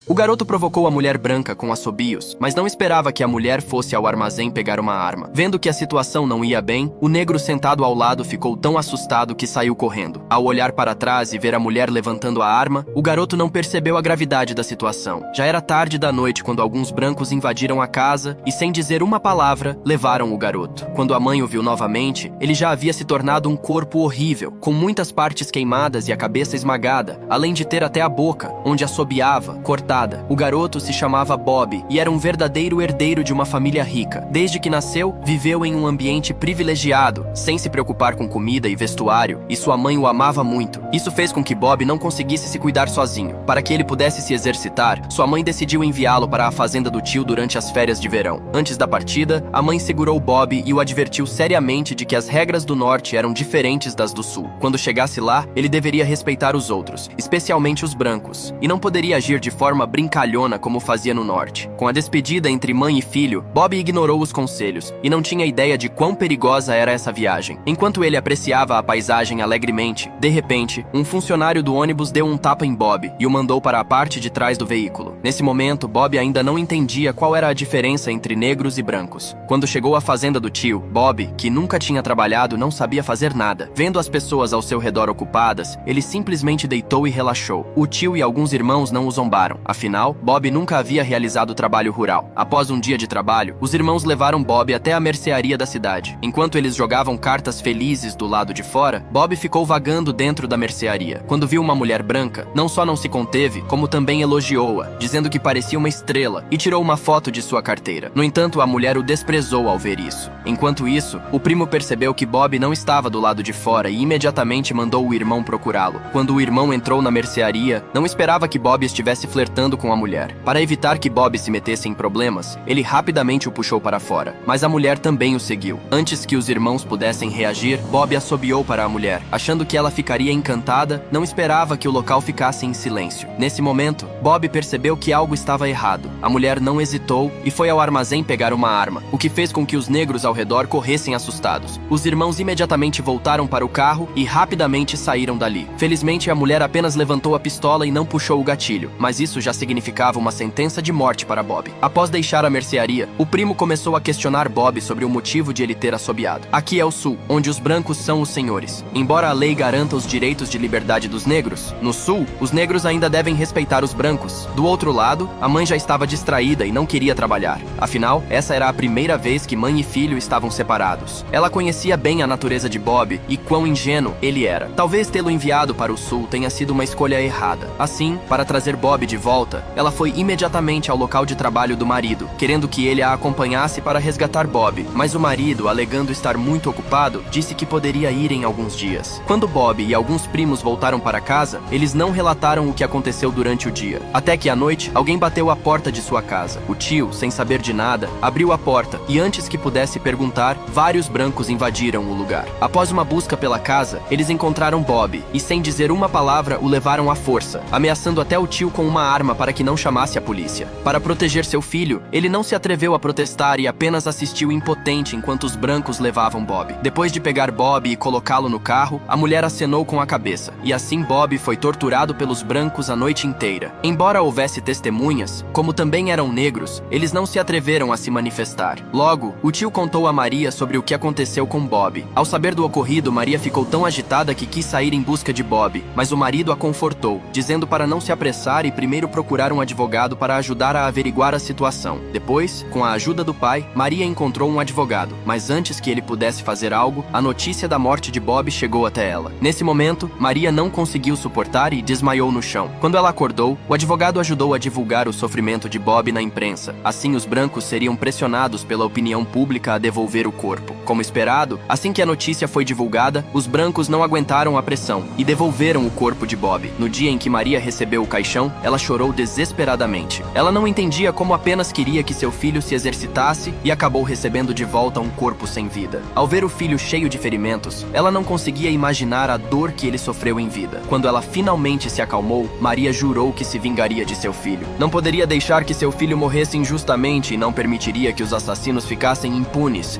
O garoto provocou a mulher branca com assobios, mas não esperava que a mulher fosse ao armazém pegar uma arma. Vendo que a situação não ia bem, o negro sentado ao lado ficou tão assustado que saiu correndo. Ao olhar para trás e ver a mulher levantando a arma, o garoto não percebeu a gravidade da situação. Já era tarde da noite quando alguns brancos invadiram a casa e, sem dizer uma palavra, levaram o garoto. Quando a mãe o viu novamente, ele já havia se tornado um corpo horrível, com muitas partes queimadas e a cabeça esmagada, além de ter até a boca, onde assobiava, cortada. O garoto se chamava Bob e era um verdadeiro herdeiro de uma família rica. Desde que nasceu, viveu em um ambiente privilegiado, sem se preocupar com comida e vestuário, e sua mãe o amava muito. Isso fez com que Bob não conseguisse se cuidar sozinho. Para que ele pudesse se exercitar, sua mãe decidiu enviá-lo para a fazenda do tio durante as férias de verão. Antes da partida, a mãe segurou Bob e o advertiu seriamente de que as regras do norte eram diferentes das do sul. Quando chegasse lá, ele deveria respeitar os outros, especialmente os brancos, e não poderia agir de forma brincalhona como fazia no norte. Com a despedida entre mãe e filho, Bob ignorou os conselhos e não tinha ideia de quão perigosa era essa viagem. Enquanto ele apreciava a paisagem alegremente, de repente, um funcionário do ônibus deu um tapa em Bob e o mandou para a parte de trás do veículo. Nesse momento, Bob ainda não entendia qual era a diferença entre negros e brancos. Quando chegou à fazenda do tio, Bob, que nunca tinha trabalhado, não sabia fazer nada. Vendo as pessoas ao seu redor ocupadas, ele simplesmente deitou e relaxou. O tio e alguns irmãos não o zombaram. Afinal, Bob nunca havia realizado trabalho rural. Após um dia de trabalho, os irmãos levaram Bob até a mercearia da cidade. Enquanto eles jogavam cartas felizes do lado de fora, Bob ficou vagando dentro da mercearia. Quando viu uma mulher branca, não só não se conteve, como também elogiou-a, dizendo que parecia uma estrela, e tirou uma foto de sua carteira. No entanto, a mulher o desprezou ao ver isso. Enquanto isso, o primo percebeu que Bob não estava do lado de fora e imediatamente mandou o irmão procurá-lo. Quando o irmão entrou na mercearia, não esperava que Bob estivesse flertando com a mulher. Para evitar que Bob se metesse em problemas, ele rapidamente o puxou para fora, mas a mulher também o seguiu. Antes que os irmãos pudessem reagir, Bob assobiou para a mulher. Achando que ela ficaria encantada, não esperava que o local ficasse em silêncio. Nesse momento, Bob percebeu que algo estava errado. A mulher não hesitou e foi ao armazém pegar uma arma, o que fez com que os negros ao redor corressem assustados. Os irmãos imediatamente voltaram para o carro e rapidamente saíram dali. Felizmente, a mulher apenas levantou a pistola e não puxou o gatilho, mas isso já significava uma sentença de morte para Bob. Após deixar a mercearia, o primo começou a questionar Bob sobre o motivo de ele ter assobiado. Aqui é o sul, onde os brancos são os senhores. Embora a lei garanta os direitos de liberdade dos negros, no sul, os negros ainda devem respeitar os brancos. Do outro lado, a mãe já estava distraída e não queria trabalhar. Afinal, essa era a primeira vez que mãe e filho estavam separados. Ela conhecia bem a natureza de Bob e quão ingênuo ele era. Talvez tê-lo enviado para o sul tenha sido uma escolha errada. Assim, para trazer Bob de volta, ela foi imediatamente ao local de trabalho do marido, querendo que ele a acompanhasse para resgatar Bob, mas o marido, alegando estar muito ocupado, disse que poderia ir em alguns dias. Quando Bob e alguns primos voltaram para casa, eles não relataram o que aconteceu durante o dia. Até que à noite, alguém bateu à porta de sua casa. O tio, sem saber de nada, abriu a porta e antes que pudesse perguntar, vários brancos invadiram o lugar. Após uma busca pela casa, eles encontraram Bob e, sem dizer uma palavra, o levaram à força, ameaçando até o tio com uma arma para que não chamasse a polícia. Para proteger seu filho, ele não se atreveu a protestar e apenas assistiu impotente enquanto os brancos levavam Bob. Depois de pegar Bob e colocá-lo no carro, a mulher acenou com a cabeça, e assim Bob foi torturado pelos brancos a noite inteira. Embora houvesse testemunhas, como também eram negros, eles não se atreveram a se manifestar. Logo, o tio contou a Maria sobre o que aconteceu com Bob. Ao saber do ocorrido, Maria ficou tão agitada que quis sair em busca de Bob, mas o marido a confortou, dizendo para não se apressar e primeiro procurar um advogado para ajudar a averiguar a situação. Depois, com a ajuda do pai, Maria encontrou um advogado, mas antes que ele pudesse fazer algo, a notícia da morte de Bob chegou até ela. Nesse momento, Maria não conseguiu suportar e desmaiou no chão. Quando ela acordou, o advogado ajudou a divulgar o sofrimento de Bob na imprensa. Assim, os brancos seriam pressionados pela opinião pública a devolver o corpo. Como esperado, assim que a notícia foi divulgada, os brancos não aguentaram a pressão e devolveram o corpo de Bob. No dia em que Maria recebeu o caixão, ela chorou desesperadamente. Ela não entendia como apenas queria que seu filho se exercitasse e acabou recebendo de volta um corpo sem vida. Ao ver o filho cheio de ferimentos, ela não conseguia imaginar a dor que ele sofreu em vida. Quando ela finalmente se acalmou, Maria jurou que se vingaria de seu filho. Não poderia deixar que seu filho morresse injustamente e não permitiria que os assassinos ficassem impunes.